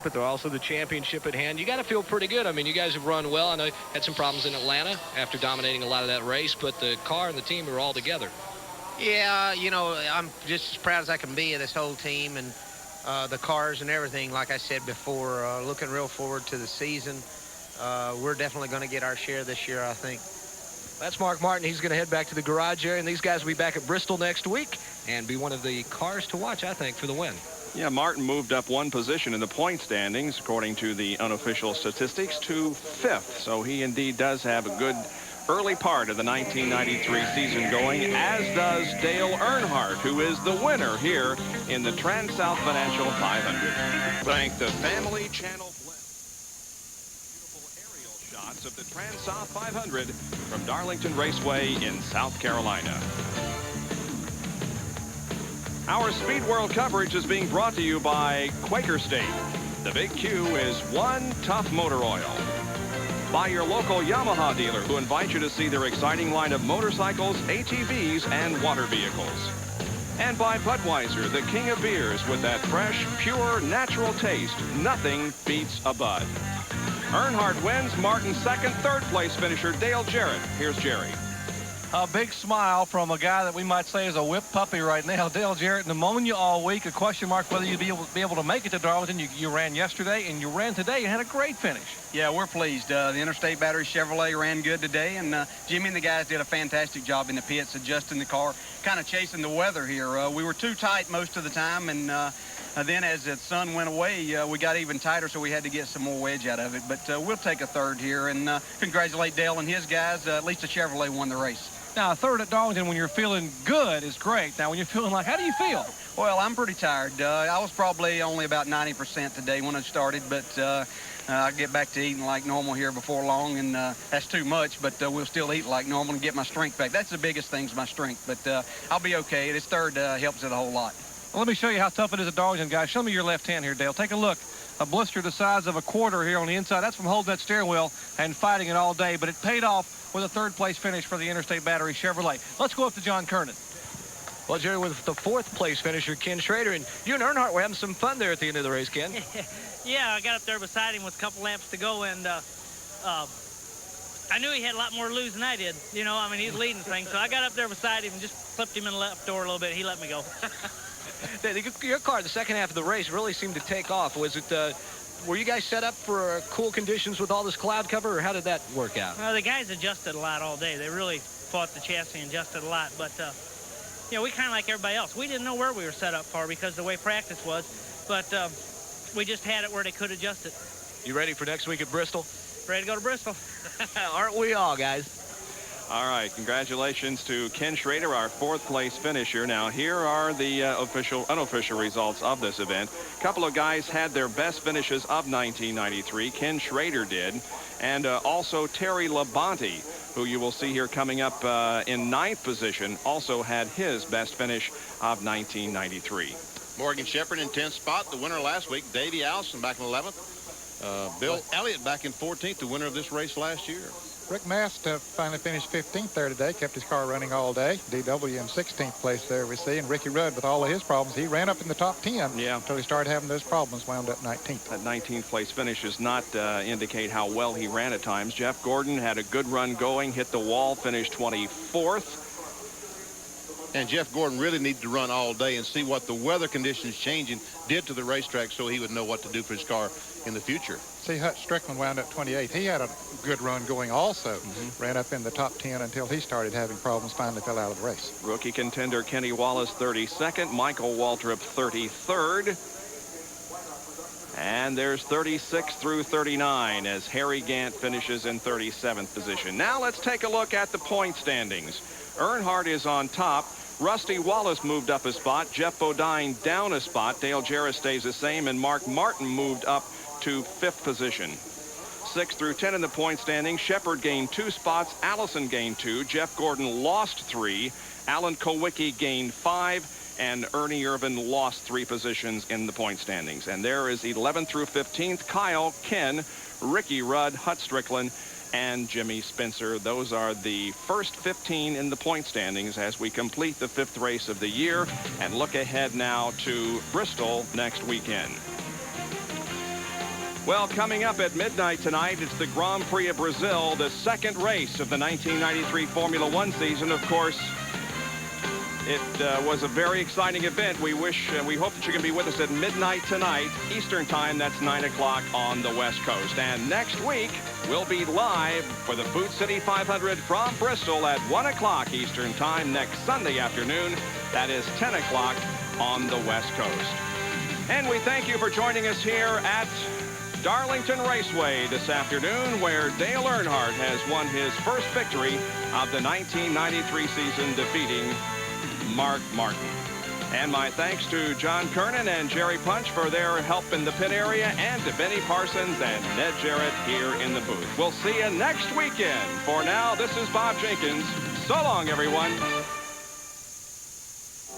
but they're also the championship at hand. You got to feel pretty good. I mean, you guys have run well. I know you had some problems in Atlanta after dominating a lot of that race, but the car and the team are all together. Yeah, you know, I'm just as proud as I can be of this whole team and the cars and everything. Like I said before, looking real forward to the season. We're definitely going to get our share this year, I think. That's Mark Martin. He's going to head back to the garage area, and these guys will be back at Bristol next week and be one of the cars to watch, I think, for the win. Yeah, Martin moved up one position in the point standings, according to the unofficial statistics, to 5th. So he indeed does have a good early part of the 1993 season going, as does Dale Earnhardt, who is the winner here in the Transouth Financial 500. Thank the Family Channel. Of the Transouth 500 from Darlington Raceway in South Carolina. Our Speed World coverage is being brought to you by Quaker State. The Big Q is one tough motor oil. By your local Yamaha dealer, who invite you to see their exciting line of motorcycles, ATVs, and water vehicles. And by Budweiser, the king of beers, with that fresh, pure, natural taste. Nothing beats a Bud. Earnhardt wins, Martin second, third place finisher Dale Jarrett. Here's Jerry. A big smile from a guy that we might say is a whip puppy right now, Dale Jarrett. Pneumonia all week, a question mark whether you'd be able to make it to Darlington. You ran yesterday and you ran today and had a great finish. Yeah, we're pleased. The Interstate Battery Chevrolet ran good today, and Jimmy and the guys did a fantastic job in the pits adjusting the car, kind of chasing the weather here. We were too tight most of the time, and then as the sun went away, we got even tighter, so we had to get some more wedge out of it. But we'll take a third here and congratulate Dale and his guys. At least the Chevrolet won the race. Now, a third at Darlington when you're feeling good is great. Now, when you're feeling like, how do you feel? Well, I'm pretty tired. I was probably only about 90% today when I started, but I get back to eating like normal here before long, and that's too much, but we'll still eat like normal and get my strength back. That's the biggest thing is my strength, but I'll be okay. This third helps it a whole lot. Well, let me show you how tough it is at Darlington, guys. Show me your left hand here, Dale. Take a look. A blister the size of a quarter here on the inside. That's from holding that steering wheel and fighting it all day, but it paid off with a third-place finish for the Interstate Battery Chevrolet. Let's go up to John Kernan. Well, Jerry, with the fourth-place finisher, Ken Schrader, and you and Earnhardt were having some fun there at the end of the race, Ken. Yeah, I got up there beside him with a couple laps to go, and I knew he had a lot more to lose than I did. You know, I mean, he's leading things, so I got up there beside him and just flipped him in the left door a little bit. He let me go. Your car, the second half of the race, really seemed to take off. Was it, were you guys set up for cool conditions with all this cloud cover, or how did that work out? Well, the guys adjusted a lot all day. They really fought the chassis and adjusted a lot, but, you know, we kind of like everybody else. We didn't know where we were set up for because the way practice was, but we just had it where they could adjust it. You ready for next week at Bristol? Ready to go to Bristol. Aren't we all, guys? All right, congratulations to Ken Schrader, our fourth-place finisher. Now, here are the unofficial results of this event. A couple of guys had their best finishes of 1993. Ken Schrader did, and also Terry Labonte, who you will see here coming up in 9th position, also had his best finish of 1993. Morgan Shepherd in 10th spot, the winner last week. Davey Allison back in 11th. Bill Elliott back in 14th, the winner of this race last year. Rick Mast finally finished 15th there today, kept his car running all day. DW in 16th place there we see, and Ricky Rudd, with all of his problems, he ran up in the top 10 until he started having those problems, wound up 19th. That 19th place finish does not indicate how well he ran at times. Jeff Gordon had a good run going, hit the wall, finished 24th. And Jeff Gordon really needed to run all day and see what the weather conditions changing did to the racetrack so he would know what to do for his car in the future. See, Hutch Strickland wound up 28th. He had a good run going also. Ran up in the top 10 until he started having problems, finally fell out of the race. Rookie contender Kenny Wallace 32nd, Michael Waltrip 33rd. And there's 36 through 39 as Harry Gant finishes in 37th position. Now let's take a look at the point standings. Earnhardt is on top. Rusty Wallace moved up a spot. Jeff Bodine down a spot. Dale Jarrett stays the same, and Mark Martin moved up to 5th position. 6 through 10 in the point standings. Shepard gained 2 spots. Allison gained 2. Jeff Gordon lost 3. Alan Kowicki gained 5. And Ernie Irvin lost 3 positions in the point standings. And there is 11th through 15th. Kyle, Ken, Ricky Rudd, Hut Strickland, and Jimmy Spencer. Those are the first 15 in the point standings as we complete the 5th race of the year and look ahead now to Bristol next weekend. Well, coming up at midnight tonight, it's the Grand Prix of Brazil, the second race of the 1993 Formula One season. Of course, it was a very exciting event. We hope that you can be with us at midnight tonight, Eastern Time. That's 9 o'clock on the West Coast. And next week, we'll be live for the Boot City 500 from Bristol at 1 o'clock Eastern Time next Sunday afternoon. That is 10 o'clock on the West Coast. And we thank you for joining us here at Darlington Raceway this afternoon, where Dale Earnhardt has won his first victory of the 1993 season, defeating Mark Martin. And my thanks to John Kernan and Jerry Punch for their help in the pit area, and to Benny Parsons and Ned Jarrett here in the booth. We'll see you next weekend. For now, this is Bob Jenkins. So long, everyone.